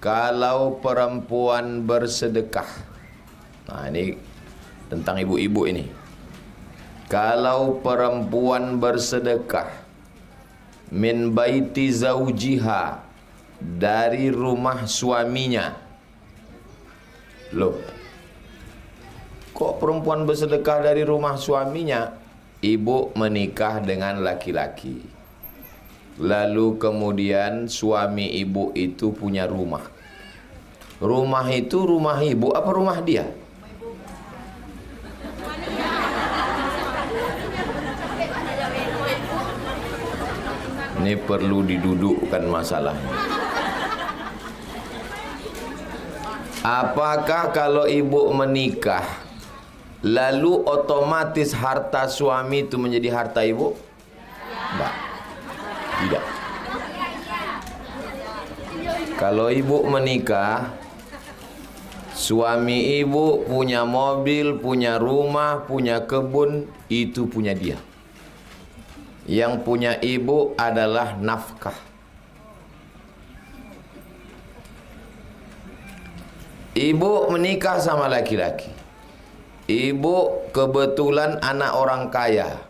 kalau perempuan bersedekah. Nah, ini tentang ibu-ibu ini. Kalau perempuan bersedekah min baiti zaujiha, dari rumah suaminya. Loh, kok perempuan bersedekah dari rumah suaminya? Ibu menikah dengan laki-laki, lalu kemudian suami ibu itu punya rumah. Rumah itu rumah ibu apa rumah dia? Ini perlu didudukkan masalahnya. Apakah kalau ibu menikah lalu otomatis harta suami itu menjadi harta ibu? Tidak. Tidak. Kalau ibu menikah, suami ibu punya mobil, punya rumah, punya kebun, itu punya dia. Yang punya ibu adalah nafkah. Ibu menikah sama laki-laki. Ibu kebetulan anak orang kaya,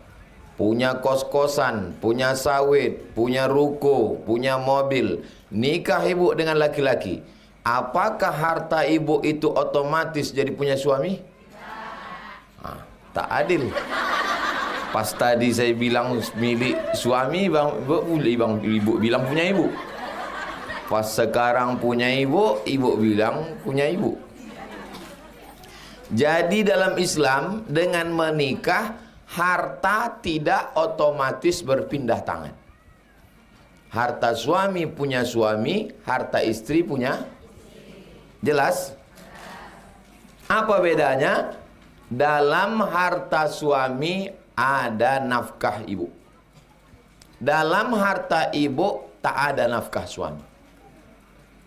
punya kos-kosan, punya sawit, punya ruko, punya mobil. Nikah ibu dengan laki-laki. Apakah harta ibu itu otomatis jadi punya suami? Nah, tak adil. Pas tadi saya bilang milik suami, ibu bilang punya ibu. Pas sekarang punya ibu, ibu bilang punya ibu. Jadi dalam Islam dengan menikah, harta tidak otomatis berpindah tangan. Harta suami punya suami, harta istri punya. Jelas? Apa bedanya? Dalam harta suami ada nafkah ibu. Dalam harta ibu tak ada nafkah suami.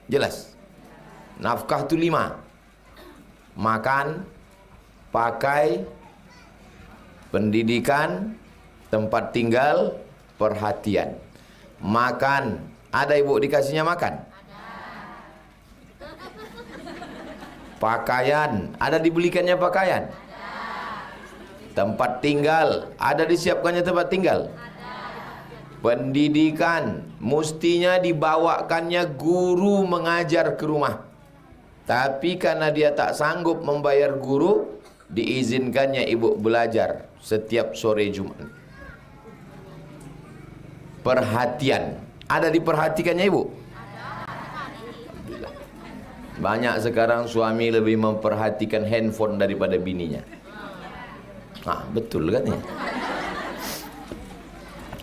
Jelas? Nafkah itu 5. Makan, pakai, pendidikan, tempat tinggal, perhatian. Makan, ada ibu dikasihnya makan? Pakaian, ada dibelikannya pakaian? Tempat tinggal, ada disiapkannya tempat tinggal? Pendidikan, mestinya dibawakannya guru mengajar ke rumah. Tapi karena dia tak sanggup membayar guru, diizinkannya ibu belajar setiap sore Jumat. Perhatian, ada diperhatikannya ibu? Banyak sekarang suami lebih memperhatikan handphone daripada bininya. Nah, betul kan ya?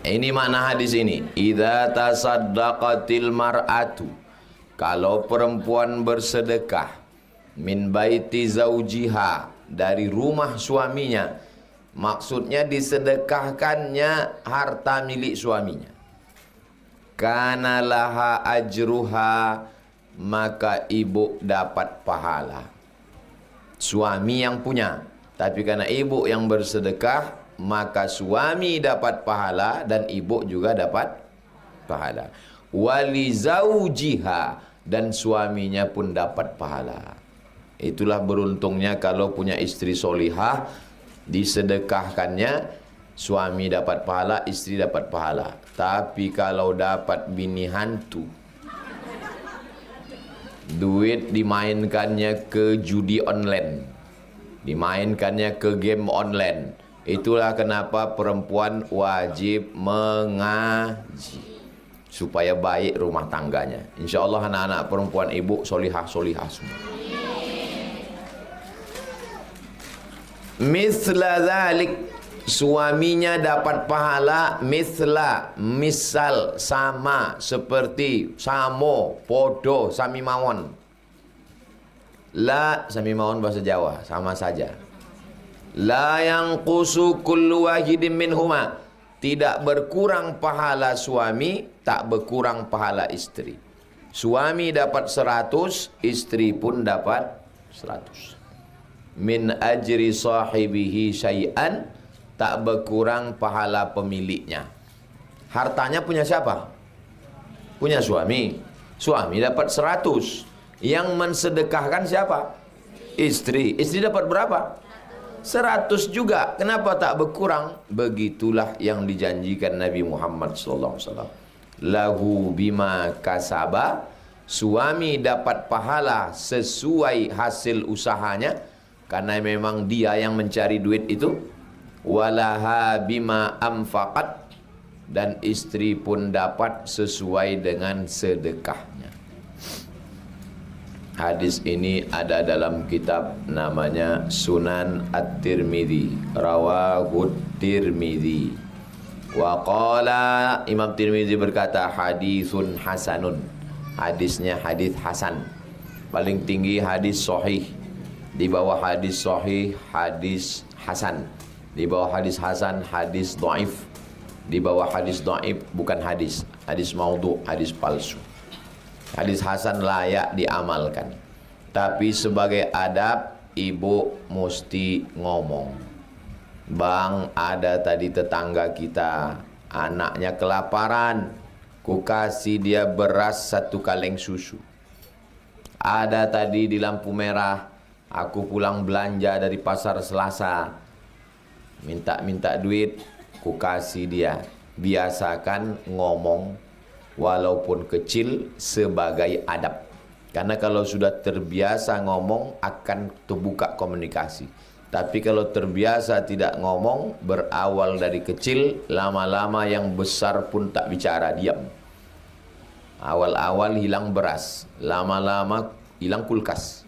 Ini makna hadis ini. Idza tasaddaqatil mar'atu, kalau perempuan bersedekah min baiti zaujiha, dari rumah suaminya, maksudnya disedekahkannya harta milik suaminya. Kana laha ajruha, maka ibu dapat pahala. Suami yang punya, tapi karena ibu yang bersedekah, maka suami dapat pahala dan ibu juga dapat pahala. Wali zaujiha, dan suaminya pun dapat pahala. Itulah beruntungnya kalau punya istri solihah, disedekahkannya, suami dapat pahala, istri dapat pahala. Tapi kalau dapat bini hantu, duit dimainkannya ke judi online, dimainkannya ke game online. Itulah kenapa perempuan wajib mengaji supaya baik rumah tangganya. Insya Allah anak-anak perempuan ibu solihah-solihah semua. Misla dzalik, suaminya dapat pahala. Misla, misal, sama, seperti, samo, podo, sami mawon. La, sami mawon bahasa Jawa, sama saja. La yanqusu kullu wahidin minhuma, tidak berkurang pahala suami, tak berkurang pahala istri. Suami dapat 100, istri pun dapat 100. Min ajri sahibihi syai'an, tak berkurang pahala pemiliknya. Hartanya punya siapa? Punya suami. Suami dapat 100. Yang mensedekahkan siapa? Istri. Istri dapat berapa? 100 juga. Kenapa tak berkurang? Begitulah yang dijanjikan Nabi Muhammad SAW. Lahu bima kasaba, suami dapat pahala sesuai hasil usahanya, karena memang dia yang mencari duit itu. Walaha bima amfaqat, dan istri pun dapat sesuai dengan sedekahnya. Hadis ini ada dalam kitab namanya Sunan At-Tirmidzi, rawahut Tirmidzi. Wa qala, Imam Tirmidzi berkata hadisun hasanun. Hadisnya hadis hasan. Paling tinggi hadis sahih. Di bawah hadis sahih hadis hasan. Di bawah hadis hasan hadis dhaif. Di bawah hadis dhaif bukan hadis, hadis maudhu, hadis palsu. Hadis hasan layak diamalkan. Tapi sebagai adab, ibu mesti ngomong. Bang, ada tadi tetangga kita, anaknya kelaparan, ku kasih dia beras 1 kaleng susu. Ada tadi di lampu merah, aku pulang belanja dari pasar Selasa, minta duit, ku kasih dia. Biasakan ngomong walaupun kecil sebagai adab. Karena kalau sudah terbiasa ngomong akan terbuka komunikasi. Tapi kalau terbiasa tidak ngomong, berawal dari kecil, lama-lama yang besar pun tak bicara, diam. Awal-awal hilang beras, lama-lama hilang kulkas.